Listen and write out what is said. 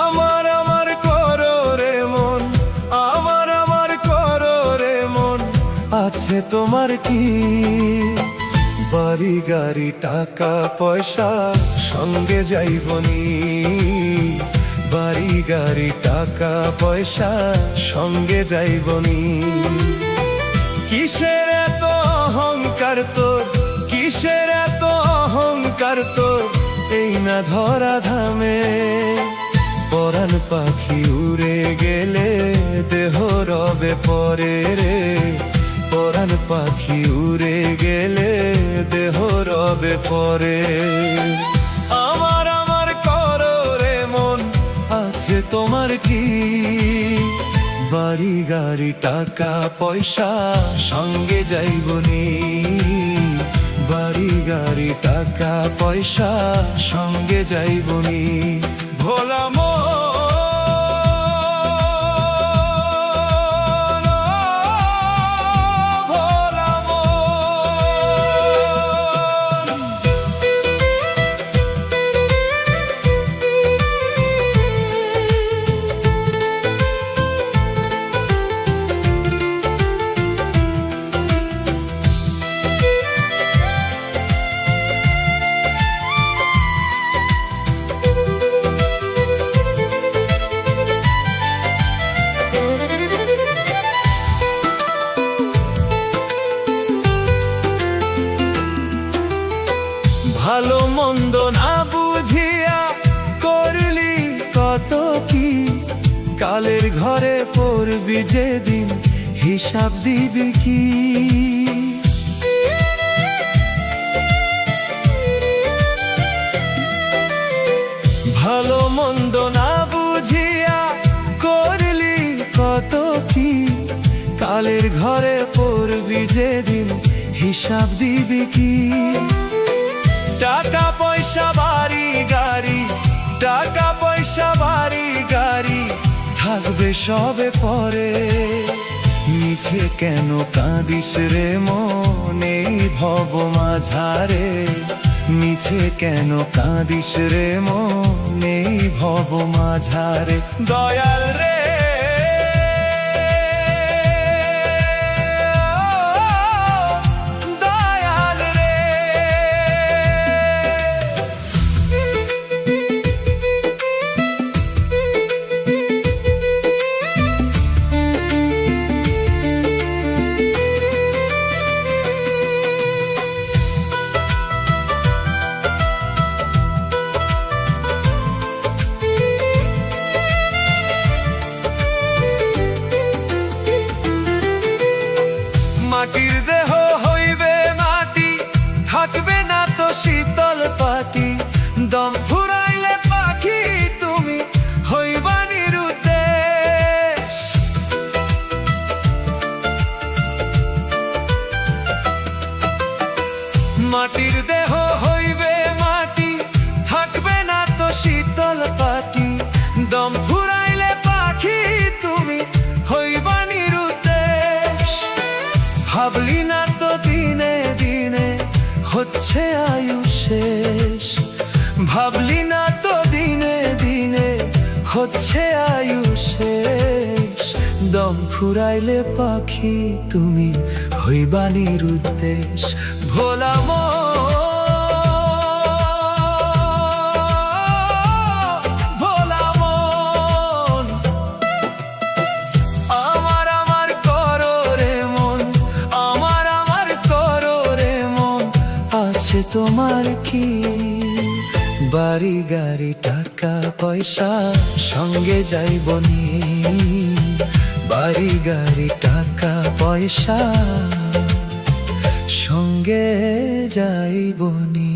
আমার আমার করো রে মন, আমার আমার করো রে মন, আছে তোমার কি? বাড়ি গাড়ি টাকা পয়সা সঙ্গে যাইবনি, বাড়ি গাড়ি টাকা পয়সা সঙ্গে যাইবনি। কিসের এত অহংকার তোর, কিসের এত অহংকার তোর, এই না ধরা ধামে। পরাণ পাখি উড়ে গেলে দেহ রবে পরে রে, পরাণ পাখি উড়ে গেলে দেহ রবে পরে। আমার আমার করো রে মন, আছে তোমার কি? বাড়ি গাড়ি টাকা পয়সা সঙ্গে যাইবনি, বাড়ি গাড়ি টাকা পয়সা সঙ্গে যাইবনি। ভোলা মন, ভোলা মন। ভালো মন্দ না বুঝিয়া করলি কত কি, কালের ঘরে পড়বি যেদিন হিসাব দিবি কি? ভালো মন্দ না বুঝিয়া করলি কত কি, কালের ঘরে পড়বি যেদিন হিসাব দিবি কি? টাকা পয়সা বাড়ি গাড়ি, টাকা পয়সা বাড়ি গাড়ি থাকবে সবে পরে। মিছে কেন কাঁদিস রে মন এই ভব মাঝারে, মিছে কেন কাঁদিস রে মন এই ভব মাঝারে। দয়াল রে, মাটির দেহ হইবে মাটি, থাকবে না তো শীতল পাটি। দম ফুরাইলে পাখি তুমি হইবা নিরুদ্দেশ। মাটির দেহ হইবে মাটি, থাকবে না তো শীতল পাটি। দম ফুরাইলে পাখি তুমি হইবা নিরুদ্দেশ। ভাবলি না তো দিনে দিনে হচ্ছে আয়ু শেষ, ভাবলি না তো দিনে দিনে হচ্ছে আয়ু শেষ। দম ফুরাইলে পাখি তুমি হইবা নিরুদ্দেশ। ভোলা মন, ভোলা মন, আমার আমার করো রে মন, আমার আমার করো রে মন, আছে তোমার কি? বাড়ি গাড়ি টাকা পয়সা সঙ্গে যাইবনি, বাড়ি গাড়ি টাকা পয়সা সঙ্গে যাইবনি।